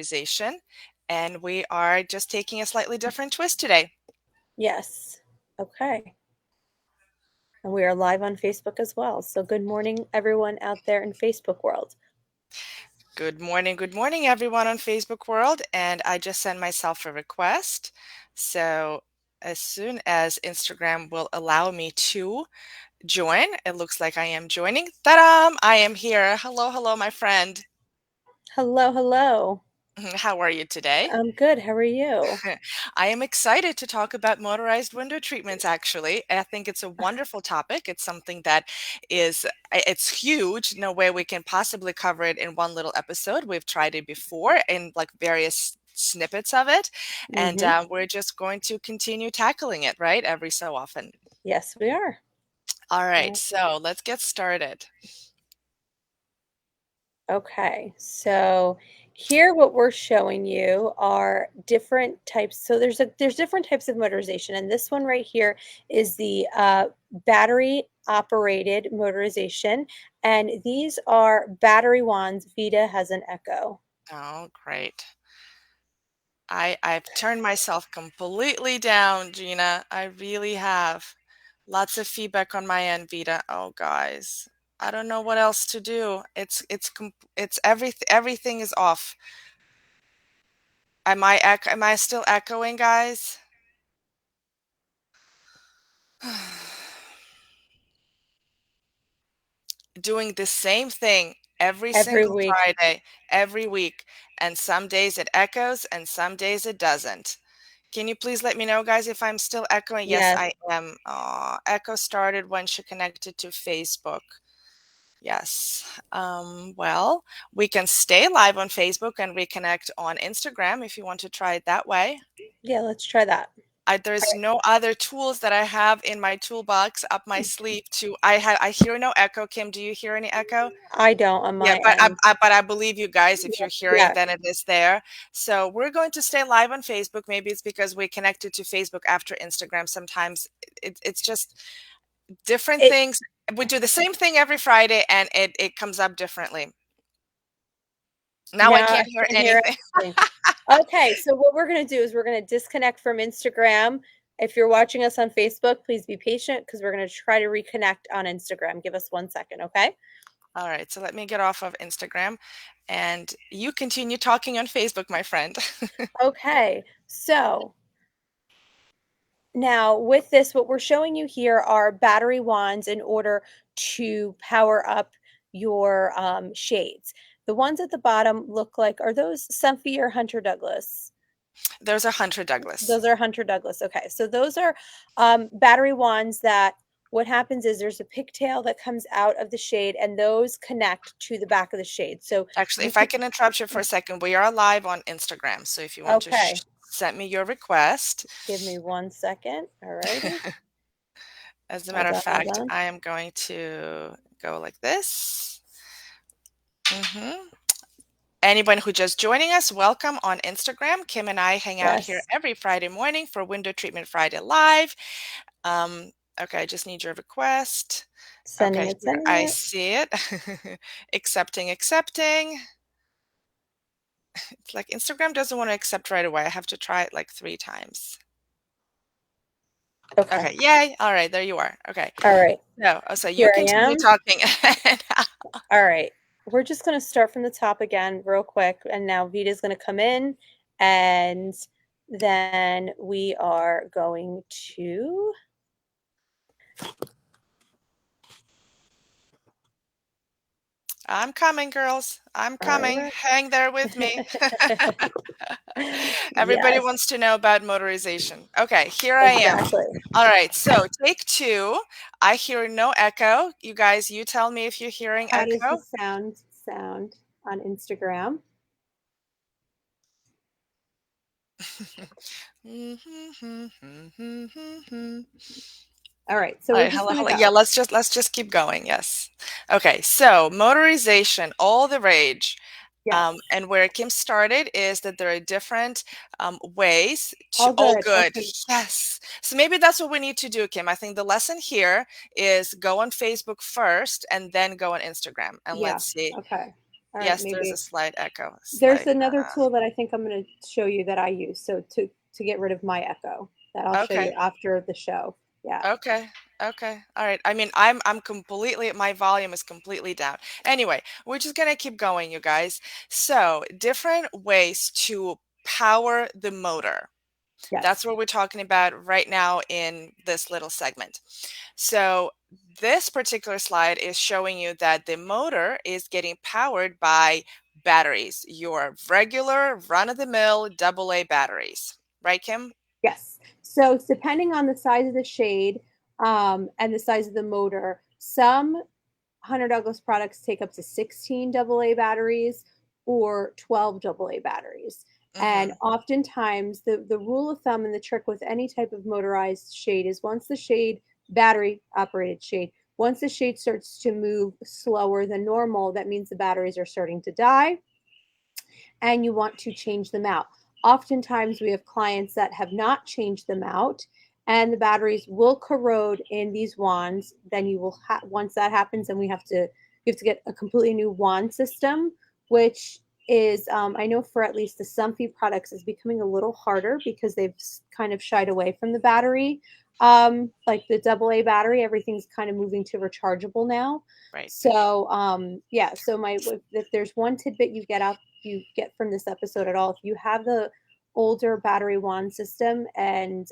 Motorization, and we are just taking a slightly different twist today. Yes. Okay. And we are live on Facebook as well. So good morning, everyone out there in Facebook world. Good morning, everyone on Facebook world. And I just sent myself a request. So as soon as Instagram will allow me to join, it looks like I am joining. Ta-da! I am here. Hello, hello, my friend. Hello, hello. How are you today? I'm good. How are you? I am excited to talk about motorized window treatments, actually. I think it's a wonderful topic. It's something that it's huge. No way we can possibly cover it in one little episode. We've tried it before in like various snippets of it, and Mm-hmm. we're just going to continue tackling it, right? Every so often. Yes, we are. All right, Uh, so let's get started. Okay. So here what we're showing you are different types. So there's different types of motorization, and this one right here is the battery operated motorization, and these are battery wands. Vita has an Echo. Oh, great. I've turned myself completely down, Gina. I really have. Lots of feedback on my end, Vita. Oh, guys, I don't know what else to do. It's everything is off. Am I still echoing, guys? Doing the same thing every Every single week. Friday, every week, and some days it echoes and some days it doesn't. Can you please let me know, guys, if I'm still echoing? Yes, Yes. I am. Echo started when she connected to Facebook. Yes. Well, we can stay live on Facebook and reconnect on Instagram if you want to try it that way. Yeah, let's try that. There's no other tools that I have in my toolbox up my sleeve to. I hear no echo. Kim, do you hear any echo? I don't on Yeah, my but end. I believe you guys. If you're hearing, Yeah, then it is there. So we're going to stay live on Facebook. Maybe it's because we connected to Facebook after Instagram. Sometimes it's just different it things. We do the same thing every Friday, and it comes up differently. Now I now I can't hear can't hear anything. anything. Okay, so what we're gonna do is we're gonna disconnect from Instagram. If you're watching us on Facebook, please be patient because we're gonna try to reconnect on Instagram. Give us 1 second, okay? All right, so let me get off of Instagram, and you continue talking on Facebook, my friend. Okay, so now with this, what we're showing you here are battery wands in order to power up your shades. The ones at the bottom look like, are those Somfy or Hunter Douglas? There's a Hunter Douglas. Those are Hunter Douglas. Okay, so those are battery wands that what happens is there's a pigtail that comes out of the shade and those connect to the back of the shade. So Actually, you if I can, can interrupt you for a second, we are live on Instagram. So if you want to okay, send me your request. give me 1 second. All righty. As a matter Hold of on, hold fact, on. I am going to go like this. Anyone who just joining us, welcome on Instagram. Kim and I hang out here Yes, every Friday morning for Window Treatment Friday Live. Um, okay, I just need your request. sending Okay, it, here sending I it. see it. Accepting, accepting. It's like Instagram doesn't want to accept right away. I have to try it like 3 times. Okay, Okay, yay. All right, there you are. Okay. all right. So you Here I continue am. talking. All right. We're just going to start from the top again real quick. And now Vita's going to come in and then we are going to I'm coming, girls. I'm all coming. right. Hang there with me. Everybody Yes, wants to know about motorization. Okay, here I am. exactly. All right, so take two. I hear no echo. You guys, you tell me if you're hearing How does the echo. sound on Instagram? All right, so All we're right, just hello, going to hello. go. Yeah, let's just keep going. Yes. Okay, so motorization, all the rage. Yes. And where Kim started is that there are different ways to, All oh, good. All good. good. Yes. So maybe that's what we need to do, Kim. I think the lesson here is go on Facebook first and then go on Instagram. And Yeah. let's see. Okay. All right, Yes, there's a maybe. slight echo. There's Slight. another tool that I think I'm going to show you that I use. So to get rid of my echo, that I'll show Okay. you after the show. Yeah. Okay. Okay. All right. I mean, I'm completely, my volume is completely down. Anyway, we're just gonna keep going, you guys. So, different ways to power the motor. That's Yes. what we're talking about right now in this little segment. So, this particular slide is showing you that the motor is getting powered by batteries, your regular run-of-the-mill AA batteries. Right, Kim? Yes. So it's depending on the size of the shade and the size of the motor. Some Hunter Douglas products take up to 16 AA batteries or 12 AA batteries. And Mm-hmm. oftentimes, the rule of thumb and the trick with any type of motorized shade is once the shade, battery operated shade, once the shade starts to move slower than normal, that means the batteries are starting to die and you want to change them out. Oftentimes, we have clients that have not changed them out, and the batteries will corrode in these wands. Then you will once that happens, then we have to you have to get a completely new wand system, which is I know for at least the Somfy products is becoming a little harder because they've kind of shied away from the battery. Like the AA battery, everything's kind of moving to rechargeable now. Right. So yeah, so my if there's one tidbit you get from this episode at all, if you have the older battery wand system and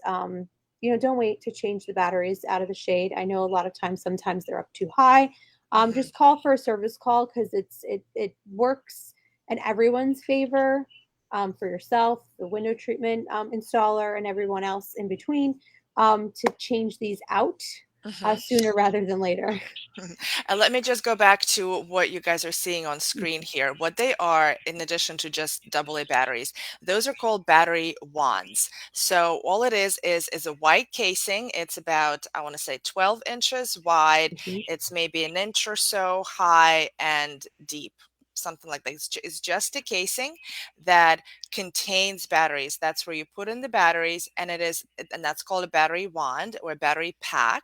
don't wait to change the batteries out of the shade. I know a lot of times sometimes they're up too high. Mm-hmm. Just call for a service call because it works in everyone's favor, for yourself, the window treatment installer, and everyone else in between, to change these out Mm-hmm. sooner rather than later. Mhm. And let me just go back to what you guys are seeing on screen here. What they are, in addition to just AA batteries, those are called battery wands. So all it is a white casing. It's about, I want to say 12 inches wide. Mhm. It's maybe an inch or so high and deep. Something like that. It's just a casing that contains batteries. That's where you put in the batteries, and that's called a battery wand or a battery pack.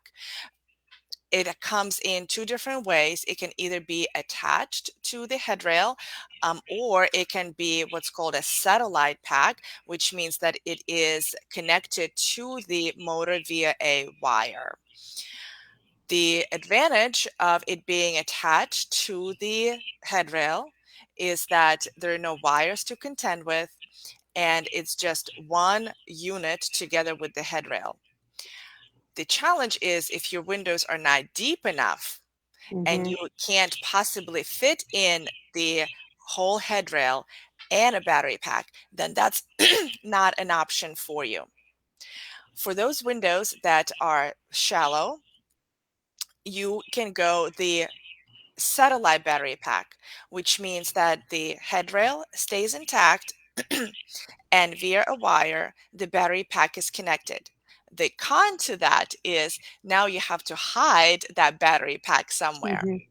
It comes in two different ways. It can either be attached to the headrail, or it can be what's called a satellite pack, which means that it is connected to the motor via a wire. The advantage of it being attached to the headrail is that there are no wires to contend with, and it's just one unit together with the headrail. The challenge is if your windows are not deep enough and Mhm. you can't possibly fit in the whole headrail and a battery pack, then that's not an option for you. For those windows that are shallow, you can go the satellite battery pack, which means that the headrail stays intact and via a wire, the battery pack is connected. The con to that is now you have to hide that battery pack somewhere. Mhm.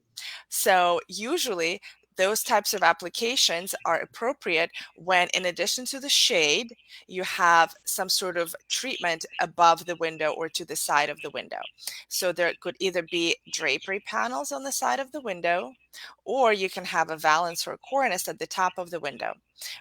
So usually those types of applications are appropriate when, in addition to the shade, you have some sort of treatment above the window or to the side of the window. So there could either be drapery panels on the side of the window, or you can have a valance or a cornice at the top of the window,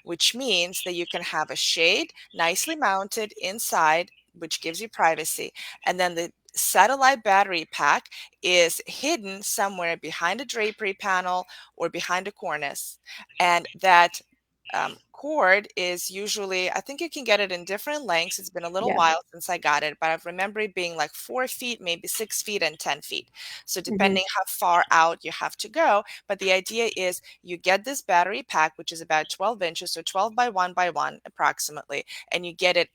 which means that you can have a shade nicely mounted inside, which gives you privacy, and then the satellite battery pack is hidden somewhere behind a drapery panel or behind a cornice. And that cord is usually, I think you can get it in different lengths. It's been a little Yeah. while since I got it, but I remember it being like 4 feet, maybe 6 feet, and 10 feet. So Mhm. depending how far out you have to go. But the idea is you get this battery pack, which is about 12 inches, so 12 by 1 by 1 approximately, and you get it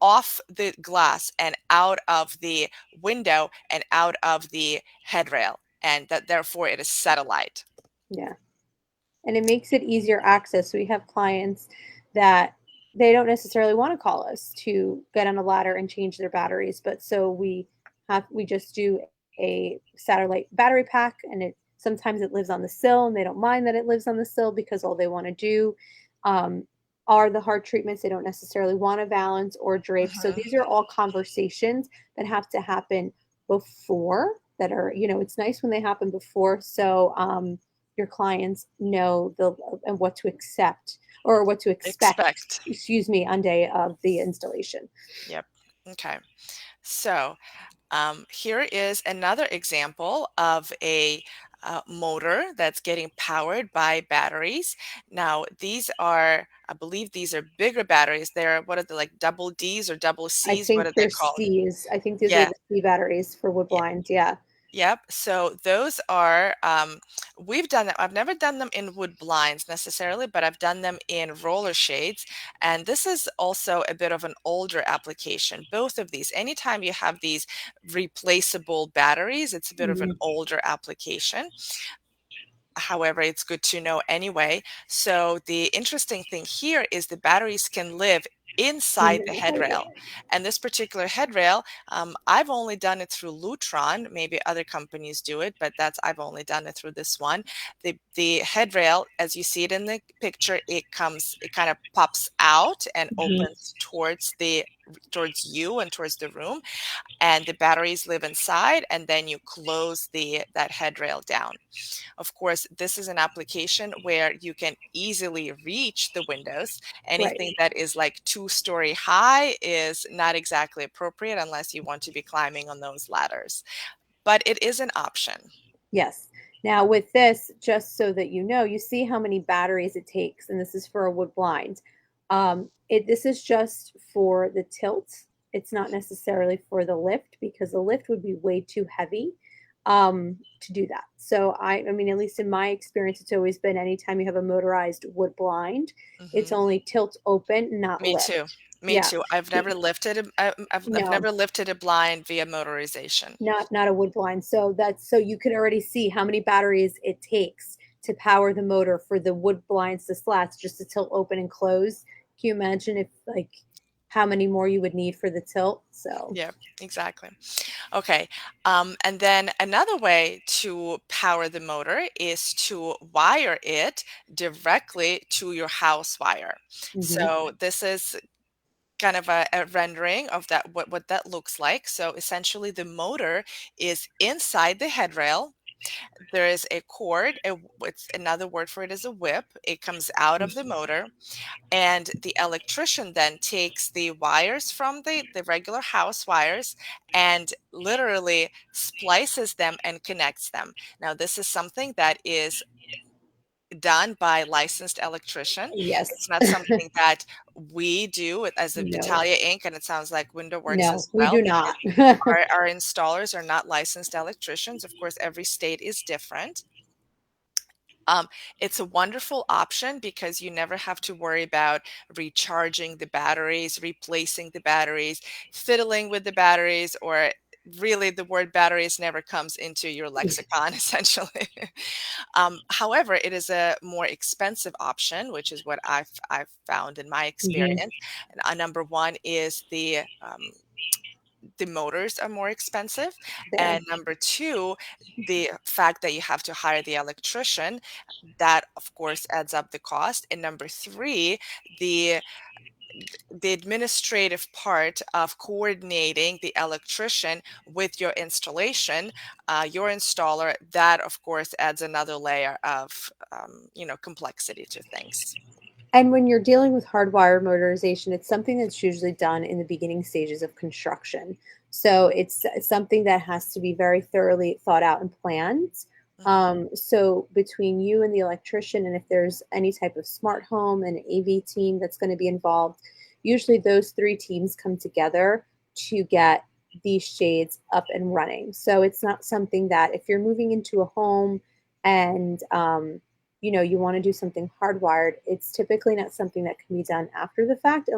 off the glass and out of the window and out of the headrail, and that therefore it is satellite. Yeah. And it makes it easier access. We have clients that they don't necessarily want to call us to get on a ladder and change their batteries, but so we just do a satellite battery pack, and it sometimes it lives on the sill, and they don't mind that it lives on the sill because all they want to do um, are the hard treatments. They don't necessarily want to balance or drape. So Mhm. these are all conversations that have to happen before, that are, it's nice when they happen before. So your clients know the and what to accept or what to expect, Expect. excuse me, on day of the installation. Yep. Okay. So here is another example of a motor that's getting powered by batteries. Now, these are, I believe these are bigger batteries. They're, what are they, like double Ds or double I Cs? What think are they they're called? C's. I think these are Yeah. the C batteries for wood blinds. Yeah. Yep. So those are, we've done that. I've never done them in wood blinds necessarily, but I've done them in roller shades. And this is also a bit of an older application. Both of these, anytime you have these replaceable batteries, it's a bit of an Mhm. older application. However, it's good to know anyway. So the interesting thing here is the batteries can live In inside the the headrail. hardware. And this particular headrail, I've only done it through Lutron. Maybe other companies do it, but I've only done it through this one. The headrail, as you see it in the picture, it kind of pops out and Mhm. opens towards you and towards the room, and the batteries live inside, and then you close that headrail down. Of course, this is an application where you can easily reach the windows. Right. Anything that is like 2-story high is not exactly appropriate unless you want to be climbing on those ladders. But it is an option. Yes. Now with this, just so that you see how many batteries it takes, and this is for a wood blind. This is just for the tilt. It's not necessarily for the lift because the lift would be way too heavy to do that. So I mean, at least in my experience, it's always been anytime you have a motorized wood blind, it's Hmm. only tilt open, not Me too. lift. Me Yeah. too. I've No. never lifted a blind via motorization. Not a wood blind. So that's so you can already see how many batteries it takes to power the motor for the wood blinds, the slats, just to tilt open and close. Can you imagine if like how many more you would need for the tilt? So Yeah, exactly. Okay. And then another way to power the motor is to wire it directly to your house wire. mhm. So this is kind of a rendering of what that looks like. So essentially the motor is inside the headrail. There is a cord, it's another word for it is a whip. It comes out of the motor, and the electrician then takes the wires from the regular house wires and literally splices them and connects them. Now, this is something that is done by licensed electrician. It's Yes. not something that we do as a No. Vitalia Inc., and it sounds like Window Works No, as we well, do because not. our installers are not licensed electricians. Of course, every state is different. Um, it's a wonderful option because you never have to worry about recharging the batteries, replacing the batteries, fiddling with the batteries, or really the word batteries never comes into your lexicon, essentially. However, it is a more expensive option, which is what I've found in my Mhm. experience. And number one is the motors are more expensive, There. and number two, the fact that you have to hire the electrician, that of course adds up the cost. And number three, the the administrative part of coordinating the electrician with your installation, your installer, that of course adds another layer of complexity to things. And when you're dealing with hardwire motorization, it's something that's usually done in the beginning stages of construction. So it's something that has to be very thoroughly thought out and planned. Hmm. So between you and the electrician, and if there's any type of smart home and AV team that's going to be involved, usually those three teams come together to get these shades up and running. So it's not something that if you're moving into a home and you want to do something hardwired, it's typically not something that can be done after the fact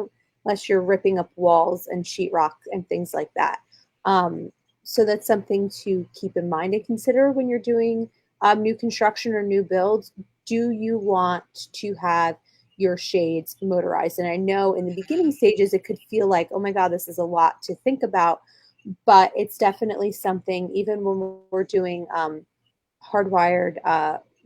unless you're ripping up walls and sheetrock and things like that. Um, so that's something to keep in mind and consider when you're doing new construction or new builds. Do you want to have your shades motorized? And I know in the beginning stages it could feel like, oh my God, this is a lot to think about, but it's definitely something, even when we're doing hardwired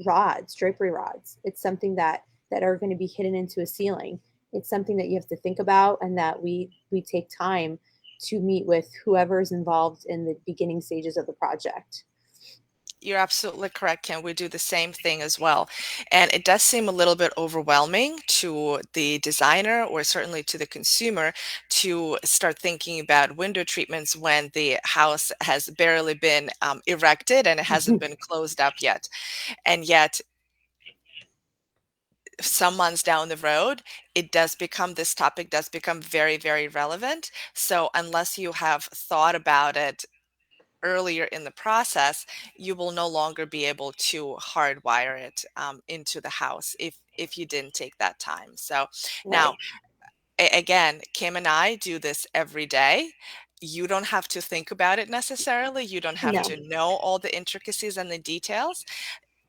rods, drapery rods. It's something that are going to be hidden into a ceiling. It's something that you have to think about, and that we take time to meet with whoever is involved in the beginning stages of the project. You're absolutely correct, Kim. We do the same thing as well. And it does seem a little bit overwhelming to the designer or certainly to the consumer to start thinking about window treatments when the house has barely been erected and it hasn't been closed up yet. And yet, some months down the road, it does become this topic does become very, very relevant. So unless you have thought about it earlier in the process, you will no longer be able to hardwire it into the house if you didn't take that time. So now, Right. again, Kim and I do this every day. You don't have to think about it necessarily. You don't have No. to know all the intricacies and the details.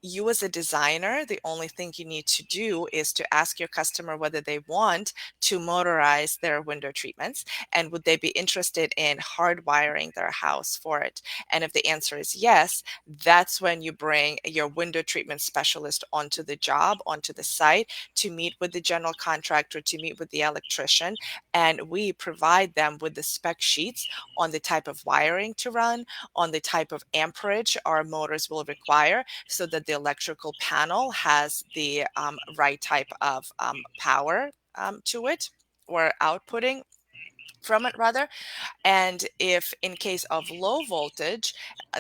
You as a designer, the only thing you need to do is to ask your customer whether they want to motorize their window treatments and would they be interested in hardwiring their house for it. And if the answer is yes, that's when you bring your window treatment specialist onto the job, onto the site to meet with the general contractor, to meet with the electrician. And we provide them with the spec sheets on the type of wiring to run, on the type of amperage our motors will require so that the electrical panel has the right type of power to it or outputting from it rather. And if in case of low voltage,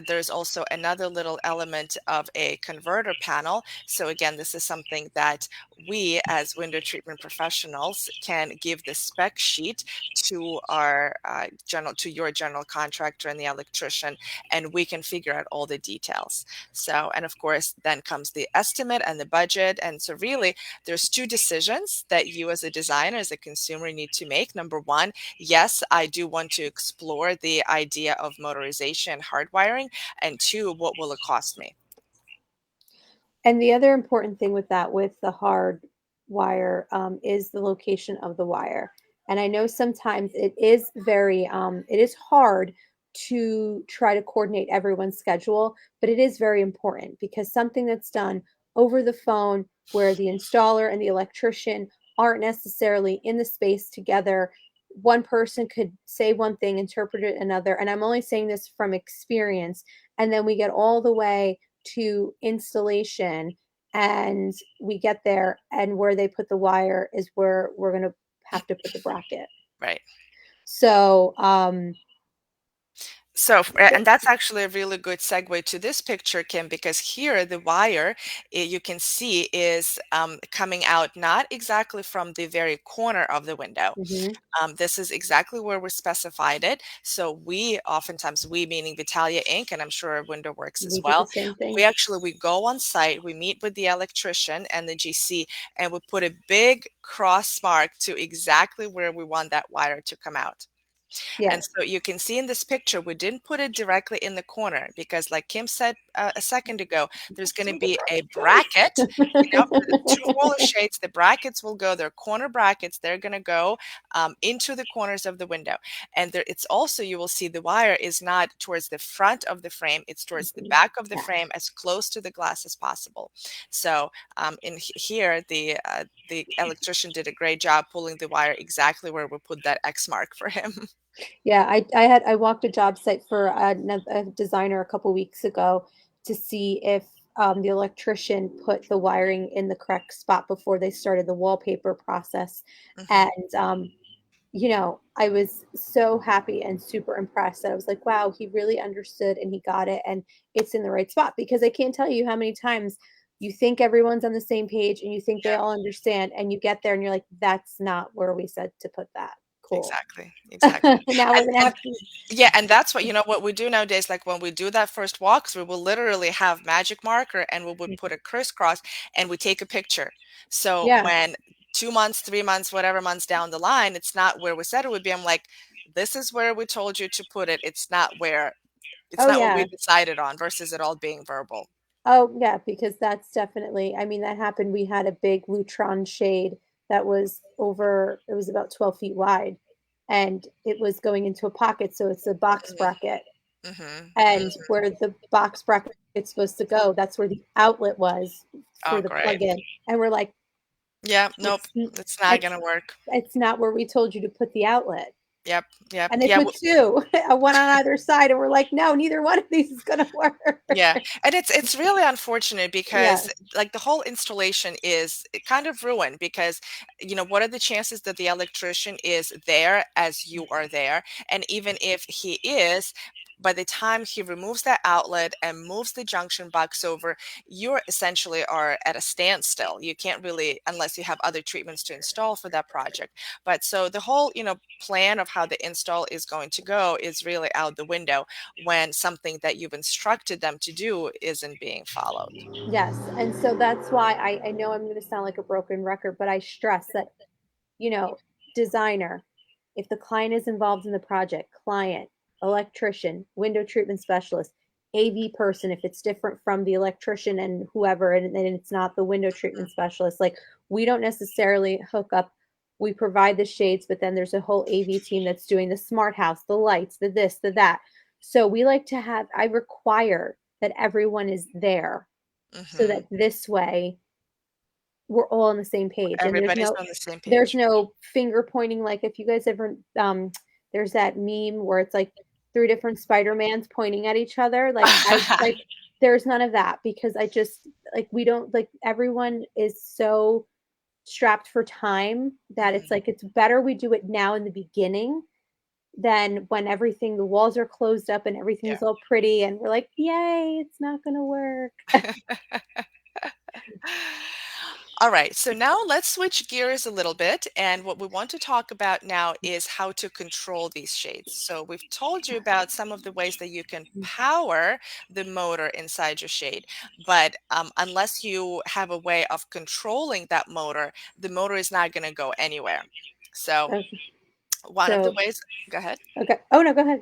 there's also another little element of a converter panel. So again, this is something that we as window treatment professionals can give the spec sheet to our to your general contractor and the electrician, and we can figure out all the details. So, and of course, then comes the estimate and the budget. And so really, there's two decisions that you as a designer, as a consumer need to make. Number one, yes, I do want to explore the idea of motorization and hardwiring. And two, what will it cost me? And the other important thing with that, with the hard wire, is the location of the wire. And I know sometimes it is hard to try to coordinate everyone's schedule, but it is very important because something that's done over the phone where the installer and the electrician aren't necessarily in the space together, one person could say one thing, interpret it another. And I'm only saying this from experience. And then we get all the way to installation and we get there and where they put the wire is where we're going to have to put the bracket. Right. So, So, and that's actually a really good segue to this picture, Kim, because here the wire you can see is coming out not exactly from the very corner of the window. mhm, This is exactly where we specified it. So we oftentimes, we meaning Vitalia Inc., and I'm sure Window Works as we do the well, same thing. we go on site, we meet with the electrician and the GC, and we put a big cross mark to exactly where we want that wire to come out. And Yes. so you can see in this picture, we didn't put it directly in the corner because like Kim said a second ago, there's going to be a bracket, for the two roller shades, the brackets will go, they're corner brackets, they're going to go into the corners of the window. And there, it's also, you will see the wire is not towards the front of the frame, it's towards the Mhm. back of the Back. frame as close to the glass as possible. So here, the electrician did a great job pulling the wire exactly where we put that X mark for him. Yeah, I walked a job site for a designer a couple weeks ago to see if the electrician put the wiring in the correct spot before they started the wallpaper process. Hmm. And I was so happy and super impressed that I was like, wow, he really understood and he got it and it's in the right spot because I can't tell you how many times you think everyone's on the same page and you think they Yeah, all understand and you get there and you're like, that's not where we said to put that. Cool. exactly, exactly. Now we're gonna And have to. yeah, and that's what, what we do nowadays, like when we do that first walkthrough, we'll literally have magic marker and we would put a crisscross and we take a picture. So Yeah. when 2 months, 3 months, whatever months down the line, it's not where we said it would be. I'm like, this is where we told you to put it. It's Oh not what we yeah. decided on versus it all being verbal. Oh yeah, because that's definitely, I mean, that happened. We had a big Lutron shade that was it was about 12 feet wide and it was going into a pocket. So it's a box bracket. Mm-hmm. And where the box bracket's supposed to go, that's where the outlet was Oh, for the great. plug-in. And we're like, Yeah, nope, it's it's not it's gonna work. it's not where we told you to put the outlet. Yep, yep, And they yeah, put two, one on either side, and we're like, no, neither one of these is going to work. yeah, and it's really unfortunate because, Yes. like, the whole installation is kind of ruined because, what are the chances that the electrician is there as you are there? And even if he is, by the time he removes that outlet and moves the junction box over, you're essentially are at a standstill. You can't really, unless you have other treatments to install for that project. But so the whole, plan of how the install is going to go is really out the window when something that you've instructed them to do isn't being followed. Yes. And so that's why I know I'm going to sound like a broken record, but I stress that, you know, designer, if the client is involved in the project, client, electrician, window treatment specialist, AV person, if it's different from the electrician and whoever, and it's not the window treatment specialist, like we don't necessarily hook up. We provide the shades, but then there's a whole AV team that's doing the smart house, the lights, the this, the that. So we like to have, I require that everyone is there so Hmm. that this way we're all on the same page and there's Everybody's no on the same there's page. no finger pointing. Like if you guys ever there's that meme where it's like three different Spider-Mans pointing at each other, like I like there's none of that because I just like we don't like everyone is so strapped for time that it's Mhm. like it's better we do it now in the beginning than when everything the walls are closed up and Yeah. everything's all pretty and we're like yay it's not going to work. All right, so now let's switch gears a little bit. And what we want to talk about now is how to control these shades. So we've told you about some of the ways that you can power the motor inside your shade. But unless you have a way of controlling that motor, the motor is not going to go anywhere. So Okay. one of the So ways, go ahead. okay. Oh no, go ahead.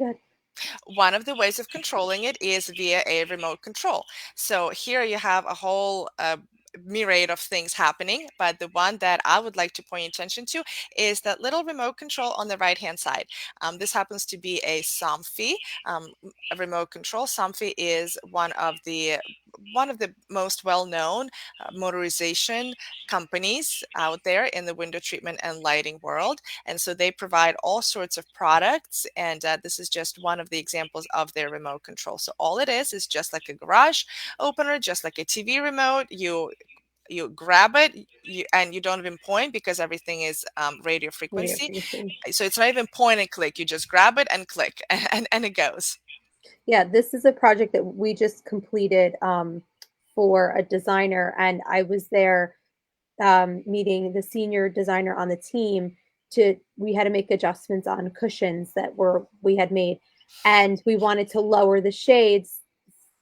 One of the ways of controlling it is via a remote control. So here you have a whole myriad of things happening, but the one that I would like to point attention to is that little remote control on the right hand side. This happens to be a Somfy a remote control. Somfy is one of the most well-known motorization companies out there in the window treatment and lighting world. And so they provide all sorts of products. And this is just one of the examples of their remote control. So all it is just like a garage opener, just like a TV remote. You grab it and you don't even point because everything is radio Radio frequency. frequency. So it's not even point and click. You just grab it and click and it goes. Yeah, this is a project that we just completed for a designer, and I was there meeting the senior designer on the team. To we had to make adjustments on cushions that were we had made, and we wanted to lower the shades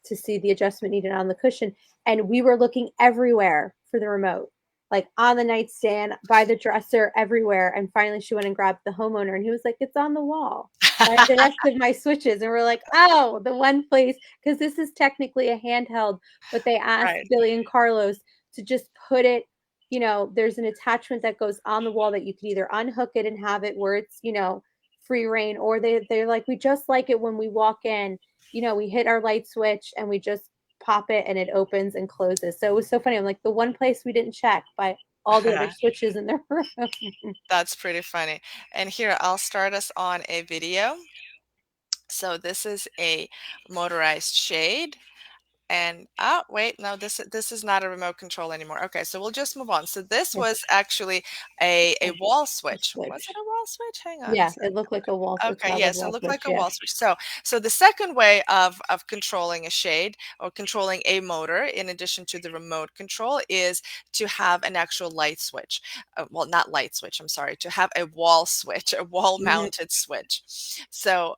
to see the adjustment needed on the cushion. And we were looking everywhere for the remote, like on the nightstand, by the dresser, everywhere. And finally, she went and grabbed the homeowner, and he was like, "It's on the wall by the rest of my switches." And we're like, "Oh, the one place," because this is technically a handheld, but they asked Right. Billy and Carlos to just put it. There's an attachment that goes on the wall that you can either unhook it and have it where it's free reign, or they're like, we just like it when we walk in, we hit our light switch and we just pop it and it opens and closes. So it was so funny. I'm like, the one place we didn't check by all the other switches in the room. That's pretty funny. And here, I'll start us on a video. So this is a motorized shade. And wait, no, this is not a remote control anymore. Okay, so we'll just move on. So this was actually a wall switch. Was it Switch. a wall switch? Hang on a Yeah, it second. looked like a wall. It's Okay, labeled yes, it wall looked switch. like a Yeah. wall switch. So the second way of controlling a shade or controlling a motor, in addition to the remote control, is to have an actual light switch. Well, not light switch. I'm sorry. To have a wall switch, a Hmm. wall-mounted switch. So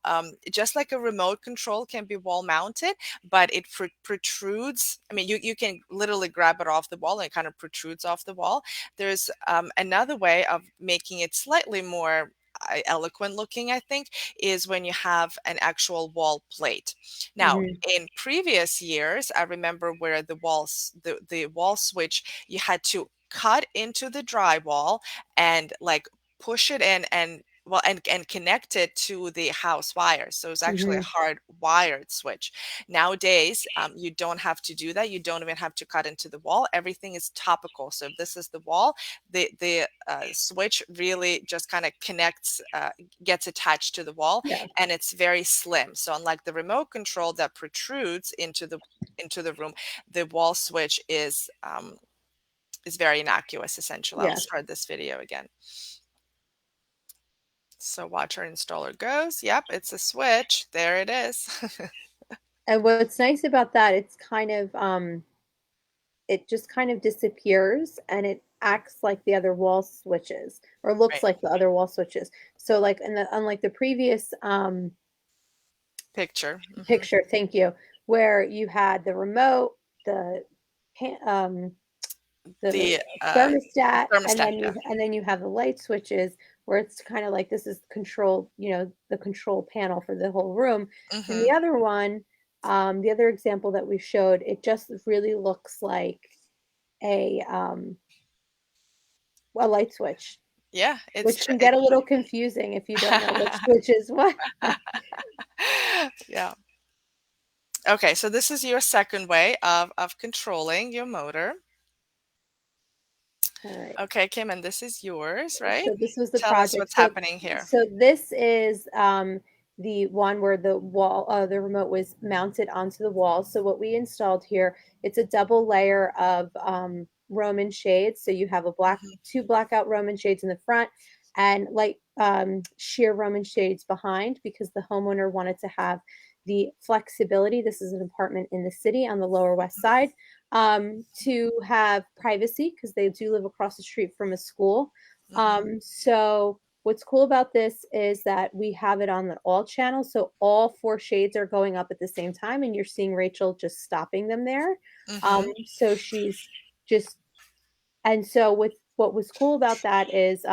just like a remote control can be wall-mounted, but it protrudes. I mean, you can literally grab it off the wall and it kind of protrudes off the wall. There's another way of making it slightly more eloquent looking, I think, is when you have an actual wall plate. Now, Hmm. in previous years, I remember where the wall switch, you had to cut into the drywall and like push it in and well, and connected to the house wires. So it's actually a Hmm. hard wired switch. Nowadays, you don't have to do that. You don't even have to cut into the wall. Everything is topical. So if this is the wall, the switch really just kind of connects, gets attached to the wall, Yeah, and it's very slim. So unlike the remote control that protrudes into the room, the wall switch is very innocuous, essentially. I'll yeah. start this video again. So watch our installer goes. Yep, it's a switch. There it is. And what's nice about that, it's kind of it just kind of disappears and it acts like the other wall switches or looks Right. like the other wall switches. So like in the unlike the previous Picture. picture, thank you, where you had the remote, the um the The thermostat, thermostat, yeah. and then you have the light switches where it's kind of like this is control, the control panel for the whole room. And the Mhm. other one, the other example that we showed, it just really looks like a a light switch, Yeah, which can get a little confusing if you don't know which switch is what. Yeah. Okay, so this is your second way of controlling your motor. All right. Okay, Kim, and this is yours, right? So this was the Tell us project. what's happening here. So this is the one where the remote was mounted onto the wall. So what we installed here, it's a double layer of Roman shades. So you have Mhm, two blackout Roman shades in the front and light sheer Roman shades behind because the homeowner wanted to have the flexibility. This is an apartment in the city on the Lower West Side, to have privacy because they do live across the street from a school. mhm, So what's cool about this is that we have it on the all channels. So all four shades are going up at the same time, and you're seeing Rachel just stopping them there. mhm, So she's just and so with what was cool about that is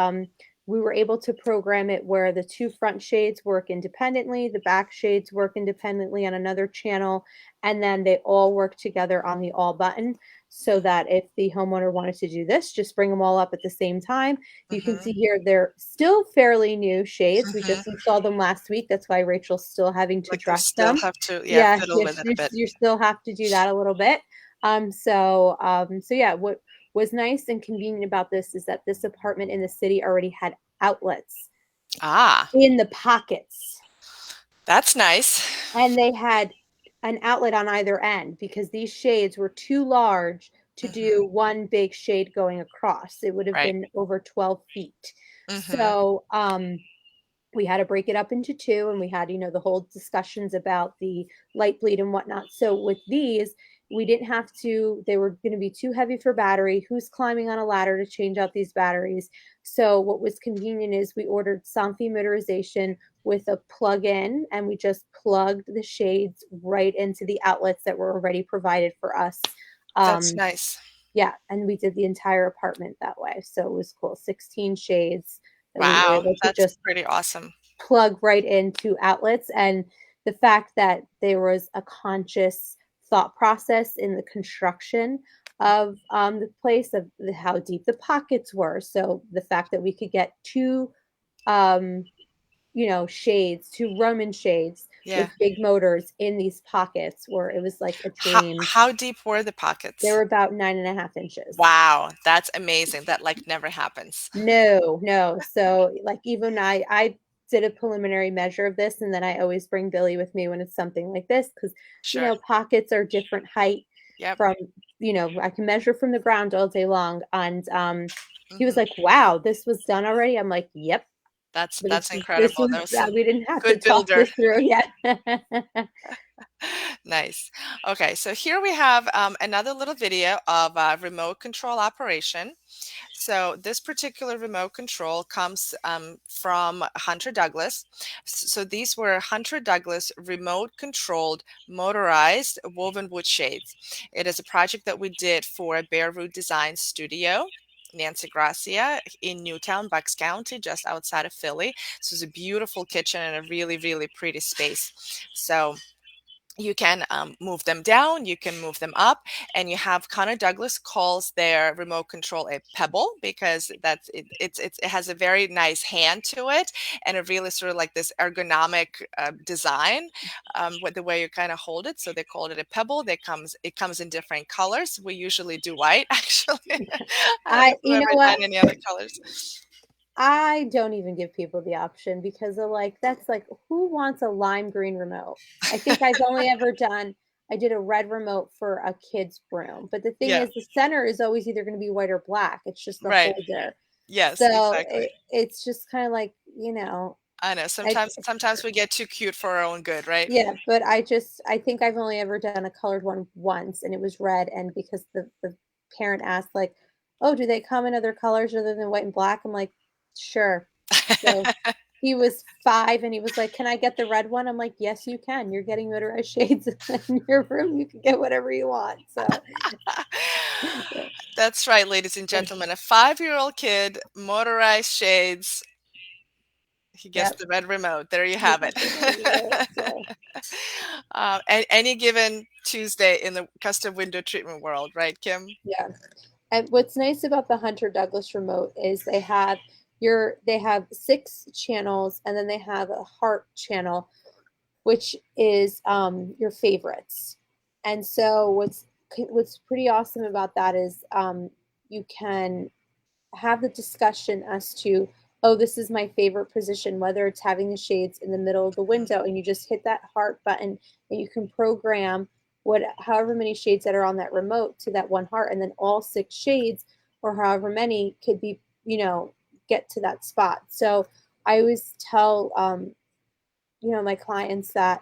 we were able to program it where the two front shades work independently, the back shades work independently on another channel, and then they all work together on the all button so that if the homeowner wanted to do this, just bring them all up at the same time. You can mhm, see here they're still fairly new shades. We mhm. just installed them last week. That's why Rachel's still having to Like you dress still them. have to, yeah, Yeah, fiddle yes, with it a bit. you still have to do that a little bit. So yeah, what was nice and convenient about this is that this apartment in the city already had outlets Ah, in the pockets, that's nice. and they had an outlet on either end because these shades were too large to Mhm, do one big shade going across. It would have right. been over 12 feet. Mhm, So, we had to break it up into two, and we had the whole discussions about the light bleed and whatnot. So with these, we didn't have to, they were going to be too heavy for battery. Who's climbing on a ladder to change out these batteries? So what was convenient is we ordered Somfy Motorization with a plug-in, and we just plugged the shades right into the outlets that were already provided for us. that's um nice. yeah, and we did the entire apartment that way, so it was cool. 16 shades that we were Wow, able to that's just pretty awesome. plug right into outlets. And the fact that there was a conscious thought process in the construction of the place, of how deep the pockets were. So the fact that we could get two um, shades, two Roman shades Yeah. with big motors in these pockets, where it was like a How dream. how deep were the They pockets? were about 9.5 inches. Wow, that's amazing. That, like, never happens. No, no. So, like, even I did a preliminary measure of this, and then I always bring Billy with me when it's something like this because, Sure. pockets are different height Yep. from, I can measure from the ground all day long. And he was Mhm. like, "Wow, this was done already." I'm like, "Yep." But That's this incredible. was There was some we didn't have to good talk builder. this through yet. Nice. Okay, so here we have another little video of remote control operation. So this particular remote control comes from Hunter Douglas. So these were Hunter Douglas remote controlled motorized woven wood shades. It is a project that we did for Bare Root Design Studio, Nancy Gracia in Newtown, Bucks County, just outside of Philly. So it's a beautiful kitchen and a really, really pretty space. So You can move them down, you can move them up, and you have Connor Douglas calls their remote control a pebble because it has a very nice hand to it, and it really sort of like this ergonomic design with the way you kind of hold it. So they called it a pebble. It comes in different colors. We usually do white, actually. I don't know if You you've know ever what? done any other colors. I don't even give people the option because they're like, that's like, who wants a lime green remote? I think I've only ever done, I did a red remote for a kid's room. But the thing Yeah, is, the center is always either going to be white or black. It's just the right. holder. Yes, So exactly. it's just kind of like, I know. I, Sometimes we get too cute for our own good, right? yeah, but I think I've only ever done a colored one once and it was red. And because the parent asked, like, oh, do they come in other colors other than white and black? I'm like, sure. So he was 5 and he was like, can I get the red one? I'm like, yes, you can. You're getting motorized shades in your room. You can get whatever you want. So, That's right, ladies and gentlemen. A 5-year-old kid, motorized shades. He gets yep. the red remote. There you You have get the red remote. it. So, Any given Tuesday in the custom window treatment world, right, Kim? yeah. And what's nice about the Hunter Douglas remote is they have 6 channels and then they have a heart channel, which is your favorites. And so what's pretty awesome about that is you can have the discussion as to, oh, this is my favorite position, whether it's having the shades in the middle of the Mhm. window and you just hit that heart button and you can program however many shades that are on that remote to that one heart, and then all 6 shades or however many could be, get to that spot. So I always tell my clients that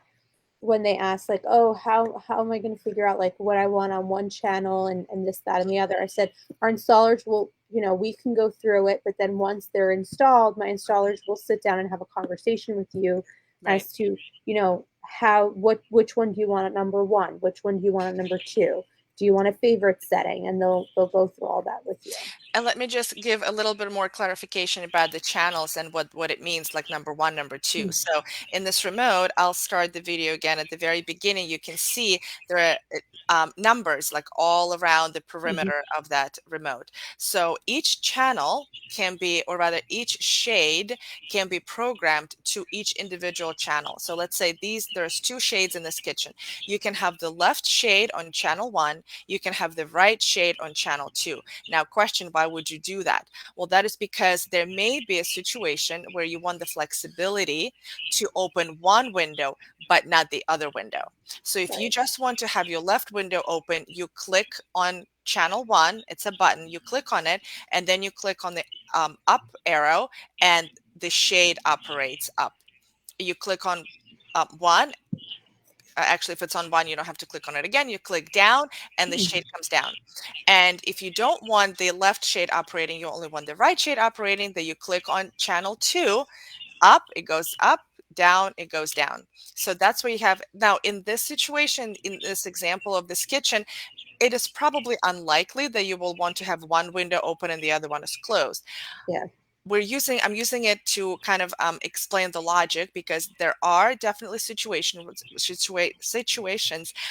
when they ask, like, oh, how am I going to figure out like what I want on one channel and this, that, and the other, I said our installers will, we can go through it, but then once they're installed, my installers will sit down and have a conversation with you Right. as to, which one do you want at number 1, which one do you want at number 2, do you want a favorite setting, and they'll go through all that with you. And let me just give a little bit more clarification about the channels and what it means, like number one, number two. So in this remote, I'll start the video again. At the very beginning, you can see there are numbers like all around the Mhm. perimeter of that remote. So each channel can be, or rather each shade can be programmed to each individual channel. So let's say there's 2 shades in this kitchen. You can have the left shade on channel 1, you can have the right shade on channel 2. Now, question, why would you do that? Well, that is because there may be a situation where you want the flexibility to open one window, but not the other window. So if you Right. just want to have your left window open, you click on channel 1, it's a button, you click on it, and then you click on the up arrow, and the shade operates up. You click on 1. Actually, if it's on 1, you don't have to click on it again. You click down and the shade comes down. And if you don't want the left shade operating, you only want the right shade operating, then you click on channel 2, up, it goes up, down, it goes down. So that's what you have. Now, in this situation, in this example of this kitchen, it is probably unlikely that you will want to have one window open and the other one is closed. Yeah. I'm using it to kind of explain the logic, because there are definitely situations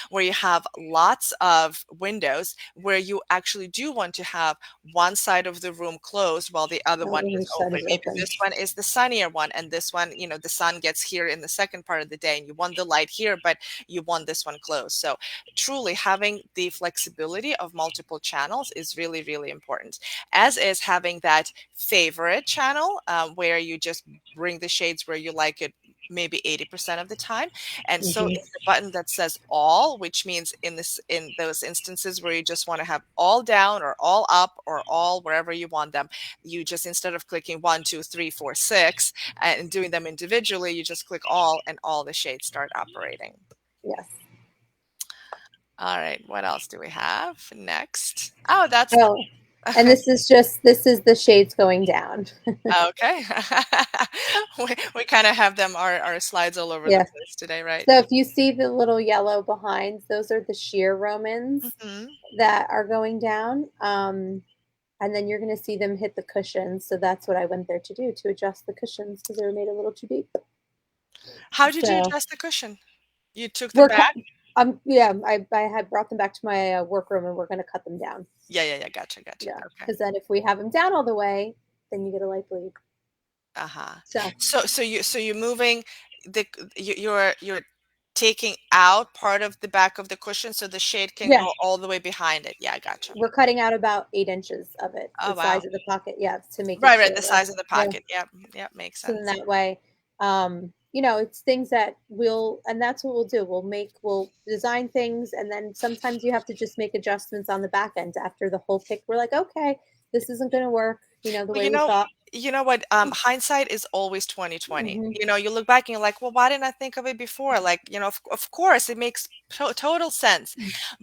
where you have lots of windows where you actually do want to have one side of the room closed while the other one On is each side open. is Maybe open. this one is the sunnier one, and this one, the sun gets here in the second part of the day, and you want the light here, but you want this one closed. So truly having the flexibility of multiple channels is really, really important, as is having that favorite channel where you just bring the shades where you like it, maybe 80% of the time. And so Mhm. is the button that says all, which means in those instances where you just want to have all down or all up or all wherever you want them, you just, instead of clicking 1, 2, 3, 4, 6 and doing them individually, you just click all, and all the shades start operating. Yes. All right, what else do we have next? Oh, that's Oh, and this is the shades going down. okay. We kind of have them, our slides all over the Yeah. place today, right? So if you see the little yellow behinds, those are the sheer Romans Hmm. that are going down. And then you're going to see them hit the cushions. So that's what I went there to do, to adjust the cushions because they were made a little too deep. How did you So adjust the cushion? You took them We're back? yeah, I had brought them back to my workroom, and we're going to cut them down. Yeah, yeah, yeah. Gotcha, gotcha. Yeah, Okay. because then if we have them down all the way, then you get a light bleed. Uh-huh. So So you're moving you're taking out part of the back of the cushion so the shade can yeah, go all the way behind it. Yeah, gotcha. we're cutting out about 8 inches of it, Oh, the wow. size of the pocket. Yeah, to make it Right, so right. The size of the yeah. pocket. Yep. Yep. Makes So then sense. that way, it's things that and that's what we'll do. We'll design things, and then sometimes you have to just make adjustments on the back end after the whole pick. We're like, okay, this isn't going to work, the Well, way we thought. you know what? Hindsight is always 2020. Hmm. You look back and you're like, well, why didn't I think of it before? Like, of course, it makes total sense.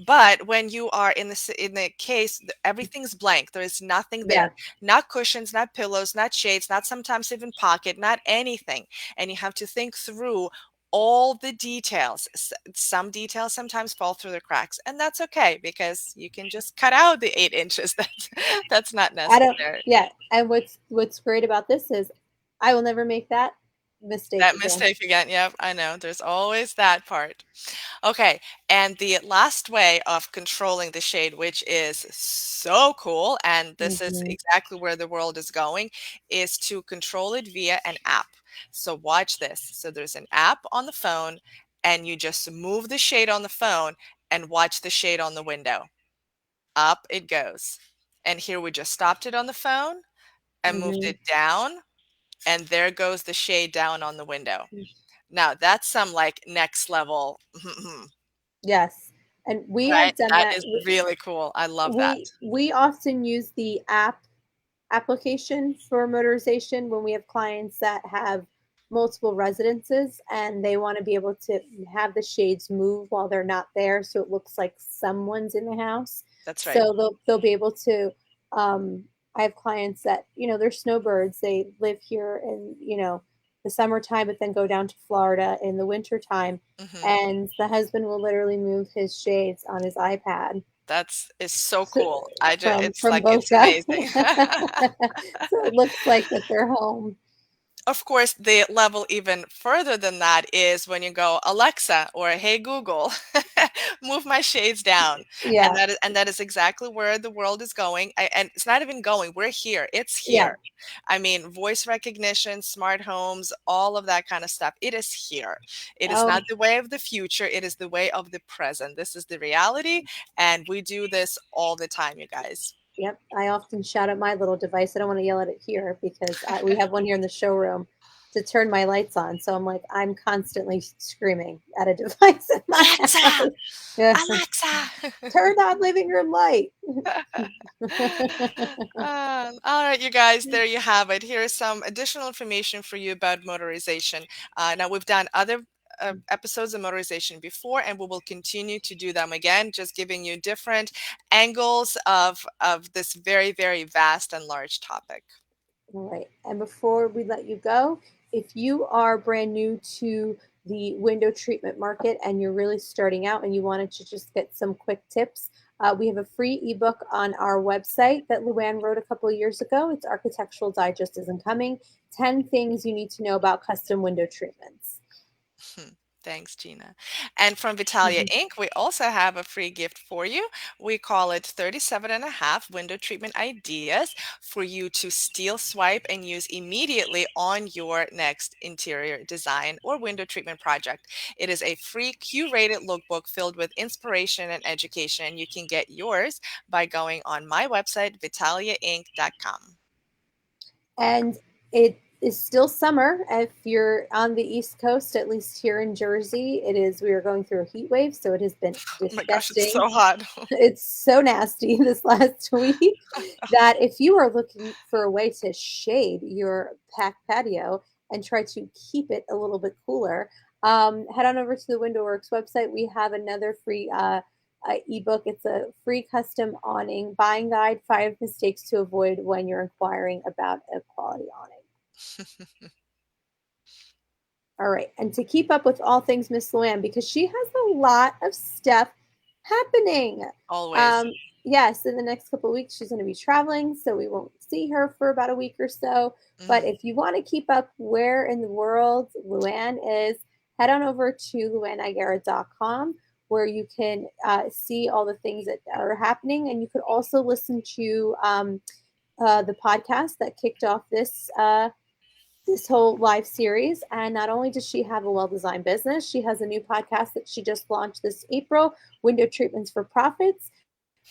But when you are in the case, everything's blank. There is nothing there. Yeah. Not cushions, not pillows, not shades, not sometimes even pocket, not anything. And you have to think through all the details. Some details sometimes fall through the cracks, and that's okay because you can just cut out the 8 inches. That's not I don't. necessary. Yeah. And what's great about this is, I will never make that mistake That again. mistake again. Yep, I know. There's always that part. Okay, and the last way of controlling the shade, which is so cool, and this is Hmm. exactly where the world is going, is to control it via an app. So watch this. So there's an app on the phone, and you just move the shade on the phone and watch the shade on the window. Up it goes. And here we just stopped it on the phone and moved Hmm. it down, and there goes the shade down on the window. Now that's some like next level, Yes. And we right? have done That that. is really cool. I love that. We often use the application for motorization when we have clients that have multiple residences and they want to be able to have the shades move while they're not there, so it looks like someone's in the house. That's right. So they'll be able to. I have clients that they're snowbirds. They live here in the summertime, but then go down to Florida in the wintertime. Mhm. And the husband will literally move his shades on his iPad That's is so cool. It's from like both it's guys. amazing. So it looks like that they're home. Of course, the level even further than that is when you go, Alexa or Hey Google, move my shades down. And Yeah. that is exactly where the world is going. And it's not even going. We're here. It's Yeah. here. I mean, voice recognition, smart homes, all of that kind of stuff. It is here. It is Oh, not the way of the future. It is the way of the present. This is the reality. And we do this all the time, you guys. yep. I often shout at my little device. I don't want to yell at it here because we have one here in the showroom to turn my lights on. So I'm like, I'm constantly screaming at a device in my Alexa! house. Yeah. Alexa! Turn on living room light. All right, you guys, there you have it. Here is some additional information for you about motorization. Now, we've done other episodes of motorization before, and we will continue to do them again, just giving you different angles of this very, very vast and large topic. All right. And before we let you go, if you are brand new to the window treatment market and you're really starting out and you wanted to just get some quick tips, we have a free ebook on our website that Luann wrote a couple of years ago. It's Architectural Digest Isn't Coming 10 Things You Need to Know About Custom Window Treatments. Thanks, Gina. And from Vitalia Mhm. Inc., we also have a free gift for you. We call it 37 and a half window treatment ideas for you to steal, swipe, and use immediately on your next interior design or window treatment project. It is a free Q-rated lookbook filled with inspiration and education. You can get yours by going on my website, vitaliainc.com. And it is still summer. If you're on the East Coast, at least here in Jersey, we are going through a heat wave, so it has been Oh my gosh, it's disgusting. so hot. It's so nasty this last week that if you are looking for a way to shade your patio and try to keep it a little bit cooler, head on over to the WindowWorks website. We have another free ebook. It's a free custom awning buying guide, 5 mistakes to avoid when you're inquiring about a quality awning. All right. And to keep up with all things Miss Luann, because she has a lot of stuff happening. Always. Um, yes, in the next couple of weeks, she's going to be traveling, so we won't see her for about a week or so. But Mhm. if you want to keep up where in the world Luann is, head on over to luannigera.com where you can see all the things that are happening. And you could also listen to the podcast that kicked off this whole live series. And not only does she have a well-designed business, she has a new podcast that she just launched this April, Window Treatments for Profits,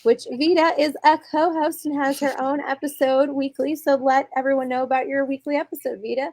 which Vida is a co-host and has her own episode weekly. So let everyone know about your weekly episode, Vida.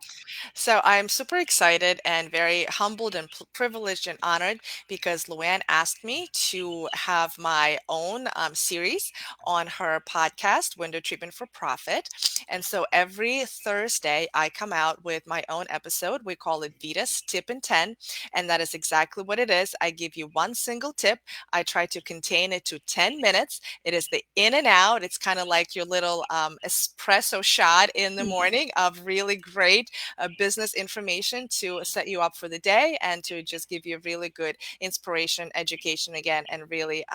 So I'm super excited and very humbled and privileged and honored because Luann asked me to have my own series on her podcast, Window Treatment for Profit. And so every Thursday, I come out with my own episode. We call it Vita's Tip in 10. And that is exactly what it is. I give you one single tip. I try to contain it to 10 minutes. It is the in and out. It's kind of like your little espresso shot in the morning of really great business information to set you up for the day and to just give you really good inspiration, education again, and really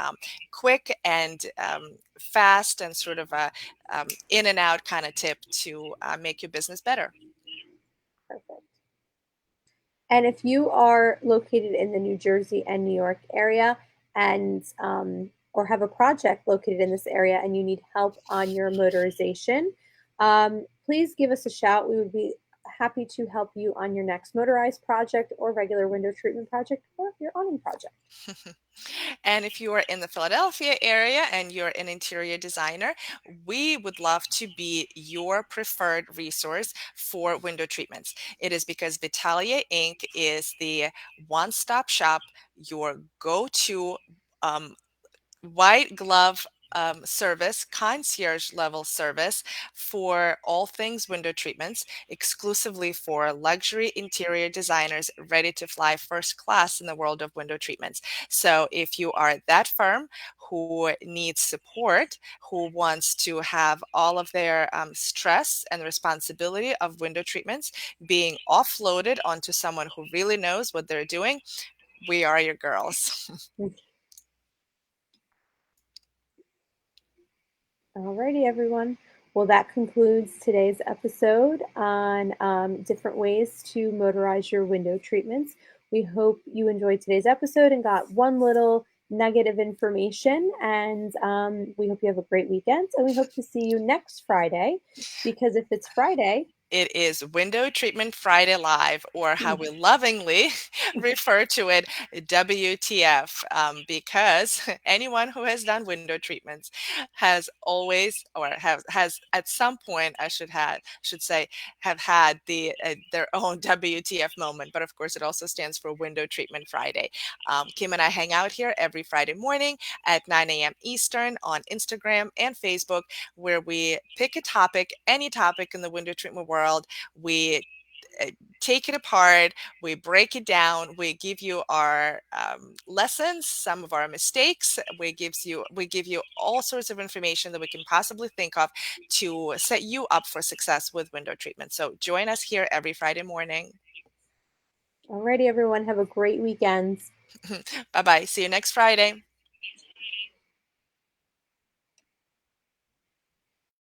quick and fast and sort of a in and out kind of tip to make your business better. Perfect. And if you are located in the New Jersey and New York area and or have a project located in this area and you need help on your motorization, please give us a shout. We would be happy to help you on your next motorized project or regular window treatment project or your awning project. And if you are in the Philadelphia area and you're an interior designer, we would love to be your preferred resource for window treatments. It is because Vitalia Inc. is the one-stop shop, your go-to um, white glove service, concierge level service for all things window treatments, exclusively for luxury interior designers ready to fly first class in the world of window treatments. So if you are that firm who needs support, who wants to have all of their stress and responsibility of window treatments being offloaded onto someone who really knows what they're doing, we are your girls. Alrighty, everyone. Well, that concludes today's episode on different ways to motorize your window treatments. We hope you enjoyed today's episode and got one little nugget of information. And we hope you have a great weekend. And we hope to see you next Friday because if it's Friday, It is Window Treatment Friday Live, or how we lovingly refer to it, WTF, because anyone who has done window treatments has always, or has at some point, should say, have had their own WTF moment. But of course, it also stands for Window Treatment Friday. Kim and I hang out here every Friday morning at 9 a.m. Eastern on Instagram and Facebook, where we pick a topic, any topic in the window treatment world. We uh, take it apart, we break it down, we give you our lessons, some of our mistakes, we give you all sorts of information that we can possibly think of to set you up for success with window treatment. So join us here every Friday morning. alrighty, everyone, have a great weekend. Bye bye. See you next Friday.